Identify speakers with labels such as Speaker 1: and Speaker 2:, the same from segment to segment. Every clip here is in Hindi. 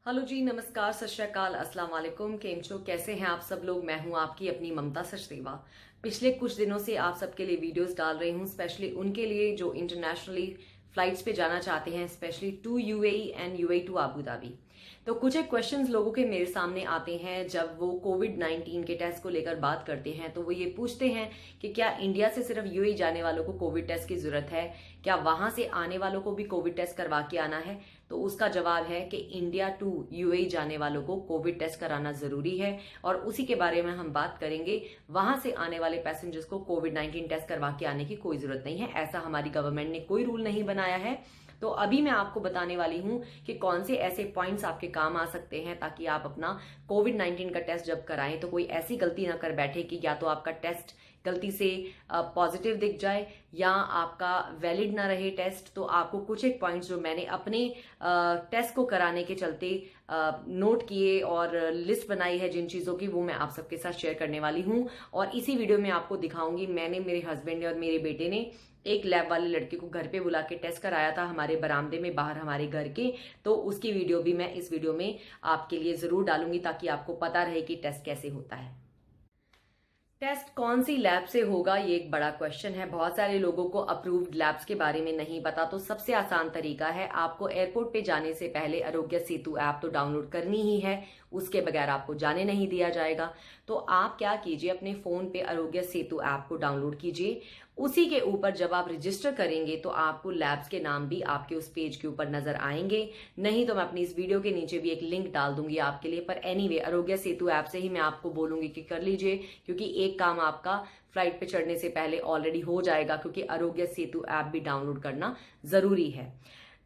Speaker 1: हेलो जी, नमस्कार, सत श्री अकाल, अस्सलाम वालेकुम। केम छो, कैसे हैं आप सब लोग। मैं हूं आपकी अपनी ममता सचदेवा। पिछले कुछ दिनों से आप सबके लिए वीडियोस डाल रही हूं, स्पेशली उनके लिए जो इंटरनेशनली फ्लाइट्स पे जाना चाहते हैं, specially to UAE and UAE to Abu Dhabi. तो कुछ एक क्वेश्चंस लोगों के मेरे सामने आते हैं जब वो कोविड-19 के टेस्ट को लेकर बात करते हैं। तो वो ये पूछते हैं कि क्या इंडिया से सिर्फ यूएई जाने वालों को कोविड टेस्ट की जरूरत है, क्या वहां से आने वालों को भी कोविड टेस्ट करवा के आना है। तो उसका जवाब है कि इंडिया टू यूएई जाने वालों को कोविड टेस्ट कराना जरूरी है और उसी के बारे में हम बात करेंगे। वहां से आने वाले पैसेंजर्स को कोविड-19 टेस्ट करवा के आने की कोई जरूरत नहीं है, ऐसा हमारी गवर्नमेंट ने कोई रूल नहीं बनाया है। तो अभी मैं आपको बताने वाली हूं कि कौन से ऐसे पॉइंट्स आपके काम आ सकते हैं ताकि आप अपना कोविड-19 का टेस्ट जब कराएं तो कोई ऐसी गलती ना कर बैठे कि या तो आपका टेस्ट गलती से पॉजिटिव दिख जाए या आपका वैलिड ना रहे टेस्ट। तो आपको कुछ एक पॉइंट्स जो मैंने अपने टेस्ट को कराने के चलते नोट किए और लिस्ट बनाई है जिन चीजों की, वो मैं आप सबके साथ शेयर करने वाली हूं। और इसी वीडियो में आपको दिखाऊंगी, मैंने, मेरे हस्बैंड ने और मेरे बेटे ने एक लैब वाले लड़के को घर पे बुला के टेस्ट कराया था हमारे बरामदे में बाहर हमारे घर के। तो उसकी वीडियो भी मैं इस वीडियो में आपके लिए जरूर डालूंगी ताकि आपको पता रहे कि टेस्ट कैसे होता है। टेस्ट कौन सी लैब से होगा, ये एक बड़ा क्वेश्चन है। बहुत सारे लोगों को अप्रूव्ड लैब्स के बारे में नहीं पता। तो सबसे आसान तरीका है, आपको एयरपोर्ट पे जाने से पहले आरोग्य सेतु ऐप तो डाउनलोड करनी ही है, उसके बगैर आपको जाने नहीं दिया जाएगा। तो आप क्या कीजिए, अपने फोन पे आरोग्य सेतु ऐप को डाउनलोड कीजिए। उसी के ऊपर जब आप रजिस्टर करेंगे तो आपको लैब्स के नाम भी आपके उस पेज के ऊपर नजर आएंगे। नहीं तो मैं अपनी इस वीडियो के नीचे भी एक लिंक डाल दूंगी आपके लिए। पर एनीवे, आरोग्य सेतु ऐप से ही मैं आपको बोलूंगी कि कर लीजिए, क्योंकि एक काम आपका फ्लाइट पे चढ़ने से पहले ऑलरेडी हो जाएगा, क्योंकि आरोग्य सेतु ऐप भी डाउनलोड करना जरूरी है।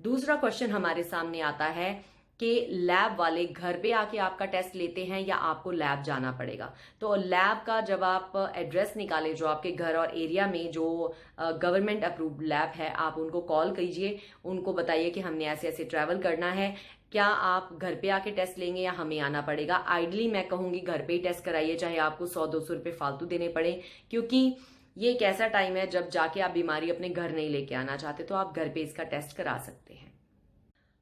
Speaker 1: दूसरा क्वेश्चन हमारे सामने आता है कि लैब वाले घर पे आके आपका टेस्ट लेते हैं या आपको लैब जाना पड़ेगा। तो लैब का जब आप एड्रेस निकाले, जो आपके घर और एरिया में जो गवर्नमेंट अप्रूव्ड लैब है, आप उनको कॉल कीजिए, उनको बताइए कि हमने ऐसे ऐसे ट्रैवल करना है, क्या आप घर पे आके टेस्ट लेंगे या हमें आना पड़ेगा। आइडली मैं कहूंगी घर पे ही टेस्ट कराइए, चाहे आपको 100-200 रुपए फालतू देने पड़े, क्योंकि ये एक ऐसा टाइम है जब जाके आप बीमारी अपने घर नहीं लेके आना चाहते, तो आप घर पे इसका टेस्ट करा सकते हैं।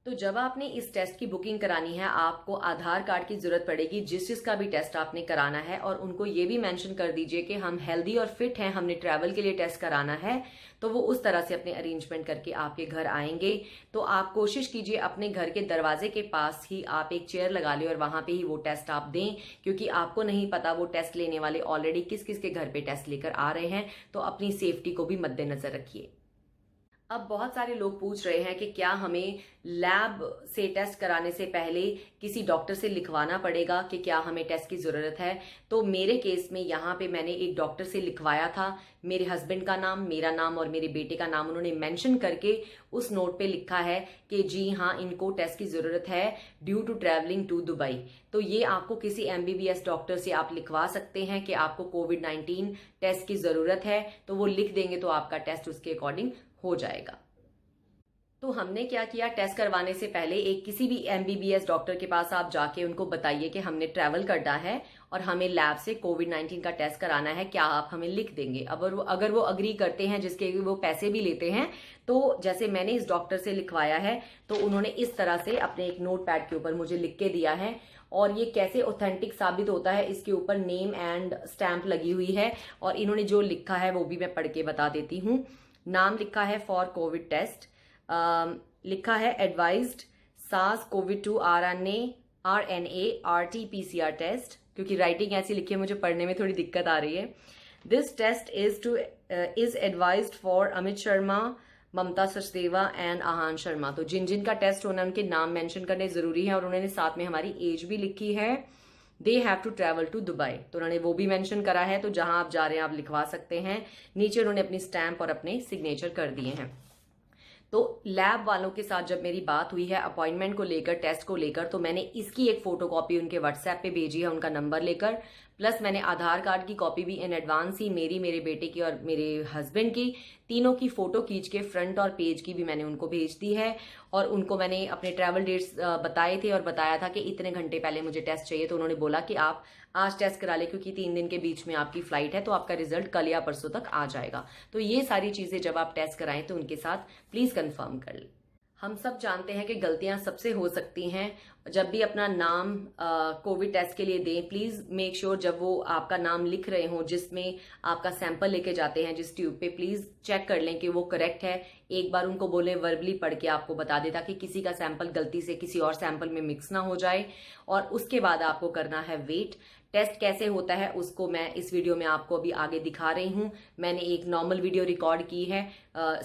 Speaker 1: तो जब आपने इस टेस्ट की बुकिंग करानी है, आपको आधार कार्ड की जरूरत पड़ेगी जिस चीज का भी टेस्ट आपने कराना है, और उनको ये भी मेंशन कर दीजिए कि हम हेल्दी और फिट हैं, हमने ट्रैवल के लिए टेस्ट कराना है। तो वो उस तरह से अपने अरेंजमेंट करके आपके घर आएंगे। तो आप कोशिश कीजिए अपने घर के दरवाजे के पास ही आप एक चेयर लगा लें और वहां पे ही वो टेस्ट आप दें, क्योंकि आपको नहीं पता वो टेस्ट लेने वाले ऑलरेडी किस किस के घर पे टेस्ट लेकर आ रहे हैं। तो अपनी सेफ्टी को भी मद्देनजर रखिए। अब बहुत सारे लोग पूछ रहे हैं कि क्या हमें लैब से टेस्ट कराने से पहले किसी डॉक्टर से लिखवाना पड़ेगा, कि क्या हमें टेस्ट की जरूरत है। तो मेरे केस में यहाँ पे मैंने एक डॉक्टर से लिखवाया था। मेरे हस्बैंड का नाम, मेरा नाम और मेरे बेटे का नाम उन्होंने मेंशन करके उस नोट पे लिखा है कि जी हाँ, इनको टेस्ट की जरूरत है due to travelling to Dubai. तो ये आपको किसी एमबीबीएस डॉक्टर से आप लिखवा सकते हैं कि आपको कोविड-19 टेस्ट की जरूरत है, तो वो लिख देंगे तो आपका टेस्ट उसके अकॉर्डिंग हो जाएगा। तो हमने क्या किया, टेस्ट करवाने से पहले एक किसी भी एमबीबीएस डॉक्टर के पास आप जाके उनको बताइए कि हमने ट्रैवल करना है और हमें लैब से कोविड-19 का टेस्ट कराना है, क्या आप हमें लिख देंगे। अगर वो अग्री करते हैं, जिसके वो पैसे भी लेते हैं, तो जैसे मैंने इस डॉक्टर से लिखवाया है, तो उन्होंने इस तरह से अपने एक नोट पैड के ऊपर मुझे लिख के दिया है। और ये कैसे ऑथेंटिक साबित होता है, इसके ऊपर नेम एंड स्टैंप लगी हुई है, और इन्होंने जो लिखा है वो भी मैं पढ़ के बता देती हूँ। नाम लिखा है फॉर कोविड टेस्ट, लिखा है एडवाइज्ड सास कोविड-2 RNA RT-PCR टेस्ट, क्योंकि राइटिंग ऐसी लिखी है मुझे पढ़ने में थोड़ी दिक्कत आ रही है। This test is advised for Amit Sharma, Mamta Sachdeva and Aahan Sharma. तो जिन जिन का टेस्ट होना है उनके नाम मेंशन करने जरूरी है, और उन्होंने साथ में हमारी एज भी लिखी है। They have to travel to Dubai, तो उन्होंने वो भी मेंशन करा है। तो जहां आप जा रहे हैं आप लिखवा सकते हैं। नीचे उन्होंने अपनी स्टैंप और अपने सिग्नेचर कर दिए हैं। तो लैब वालों के साथ जब मेरी बात हुई है अपॉइंटमेंट को लेकर, टेस्ट को लेकर, तो मैंने इसकी एक फोटोकॉपी उनके व्हाट्सएप पे भेजी है, उनका नंबर लेकर। प्लस मैंने आधार कार्ड की कॉपी भी इन एडवांस ही मेरी, मेरे बेटे की और मेरे हस्बैंड की, तीनों की फोटो खींच के फ्रंट और पेज की भी मैंने उनको भेज दी है। और उनको मैंने अपने ट्रैवल डेट्स बताए थे और बताया था कि इतने घंटे पहले मुझे टेस्ट चाहिए। तो उन्होंने बोला कि आप आज टेस्ट करा ले, क्योंकि 3 दिन के बीच में आपकी फ्लाइट है, तो आपका रिजल्ट कल या परसों तक आ जाएगा। तो ये सारी चीजें जब आप टेस्ट कराएं तो उनके साथ प्लीज कंफर्म कर लें। हम सब जानते हैं कि गलतियां सबसे हो सकती हैं जब भी अपना नाम कोविड टेस्ट के लिए दें, प्लीज मेक श्योर जब वो आपका नाम लिख रहे हो जिसमें आपका सैंपल लेके जाते हैं जिस ट्यूब पे, प्लीज चेक कर लें कि वो करेक्ट है। एक बार उनको बोलें वर्बली पढ़ के आपको बता दे, ताकि किसी का सैंपल गलती से किसी और सैंपल में मिक्स ना हो जाए। और उसके बाद आपको करना है वेट। टेस्ट कैसे होता है उसको मैं इस वीडियो में आपको अभी आगे दिखा रही हूं। मैंने एक नॉर्मल वीडियो रिकॉर्ड की है,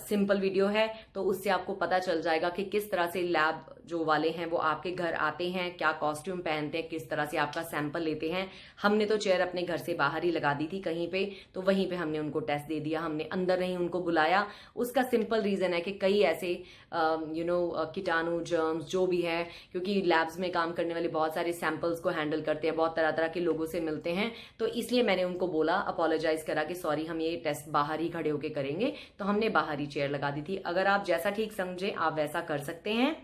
Speaker 1: सिंपल वीडियो है, तो उससे आपको पता चल जाएगा कि किस तरह से लैब जो वाले हैं वो आपके घर आते हैं, क्या कॉस्ट्यूम पहनते हैं, किस तरह से आपका सैंपल लेते हैं। हमने तो चेयर अपने घर से बाहर ही लगा दी थी कहीं पे, तो वहीं पे हमने उनको टेस्ट दे दिया, हमने अंदर नहीं उनको बुलाया। उसका सिंपल रीजन है कि कई ऐसे कीटाणु जर्म्स जो भी है, क्योंकि लैब्स में काम करने वाले बहुत सारे सैंपल्स को हैंडल करते हैं, बहुत तरह तरह के लोगों से मिलते हैं, तो इसलिए मैंने उनको बोला, अपोलोजाइज करा कि सॉरी हम ये टेस्ट बाहर ही खड़े होके करेंगे, तो हमने बाहर ही चेयर लगा दी थी। अगर आप जैसा ठीक समझे आप वैसा कर सकते हैं।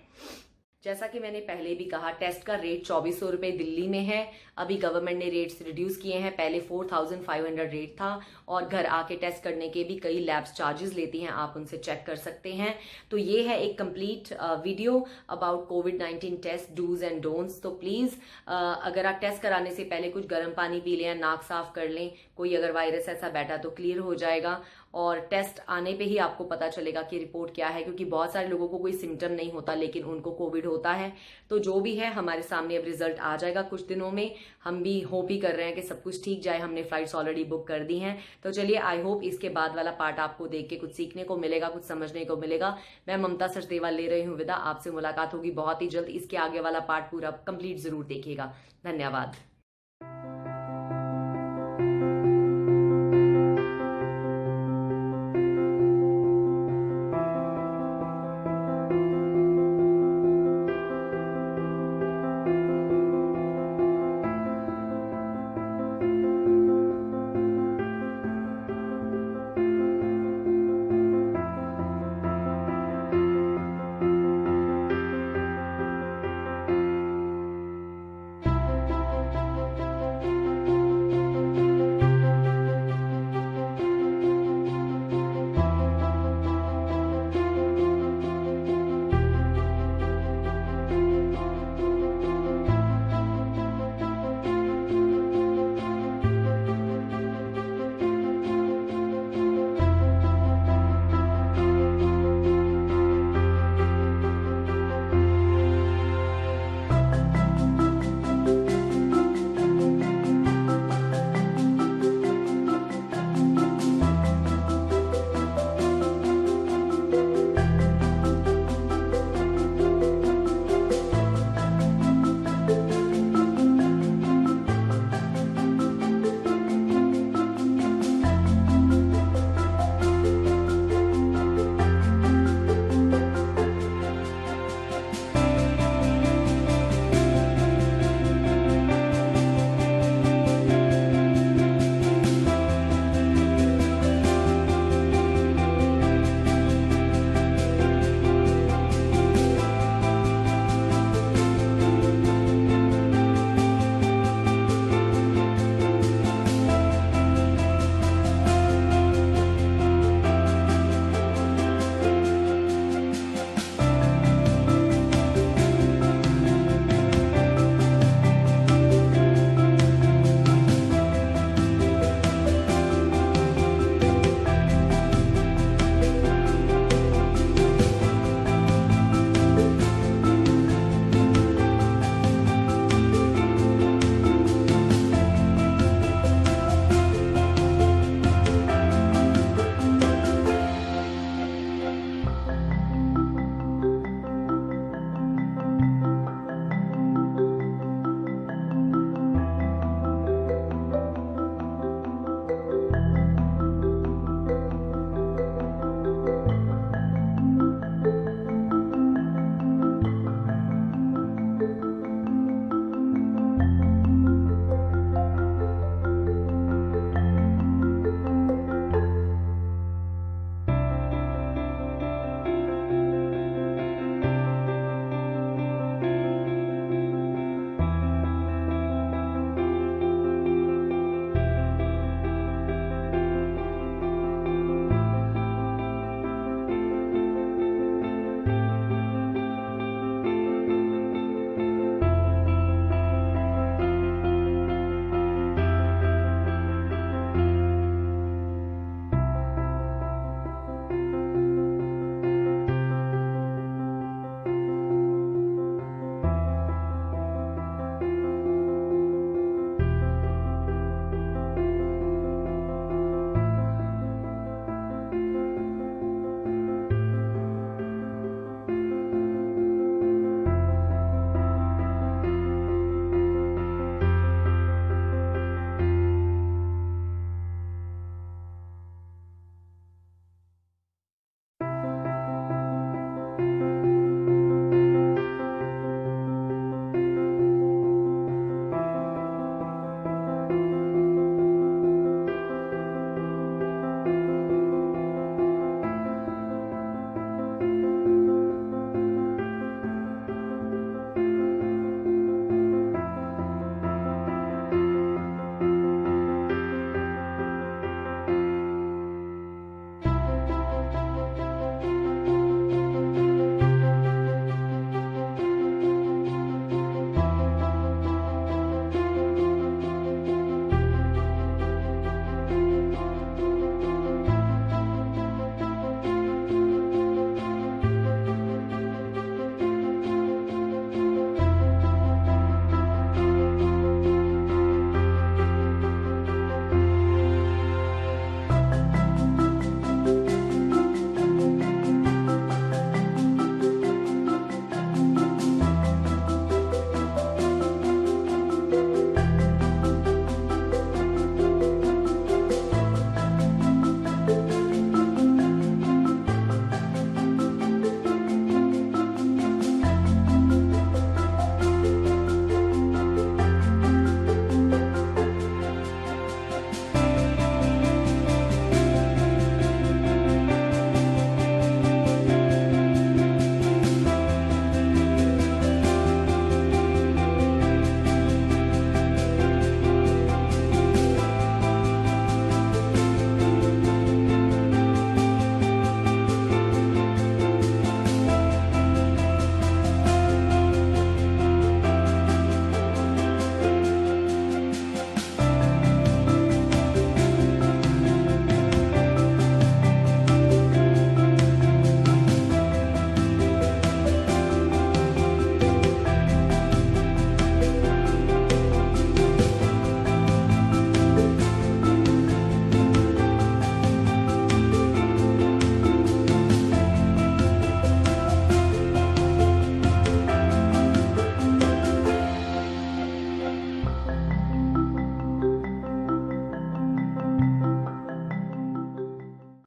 Speaker 1: जैसा कि मैंने पहले भी कहा, टेस्ट का रेट 2400 रुपए दिल्ली में है। अभी गवर्नमेंट ने रेट्स रिड्यूस किए हैं, पहले 4500 रेट था, और घर आके टेस्ट करने के भी कई लैब्स चार्जेस लेती हैं, आप उनसे चेक कर सकते हैं। तो ये है एक कंप्लीट वीडियो अबाउट कोविड-19 टेस्ट डूज एंड डोंट्स। तो प्लीज अगर आप टेस्ट कराने से पहले कुछ गर्म पानी पी लें, नाक साफ कर लें, कोई अगर वायरस ऐसा बैठा तो क्लियर हो जाएगा, और टेस्ट आने पे ही आपको पता चलेगा कि रिपोर्ट क्या है, क्योंकि बहुत सारे लोगों को कोई सिम्टम नहीं होता लेकिन उनको कोविड होता है। तो जो भी है हमारे सामने अब रिजल्ट आ जाएगा कुछ दिनों में। हम भी होप ही कर रहे हैं कि सब कुछ ठीक जाए, हमने फ्लाइट्स ऑलरेडी बुक कर दी हैं। तो चलिए, आई होप इसके बाद वाला पार्ट आपको देख के कुछ सीखने को मिलेगा, कुछ समझने को मिलेगा। मैं ममता सचदेवा ले रही हूँ विदा, आपसे मुलाकात होगी बहुत ही जल्द। इसके आगे वाला पार्ट पूरा कंप्लीट जरूर देखिएगा। धन्यवाद।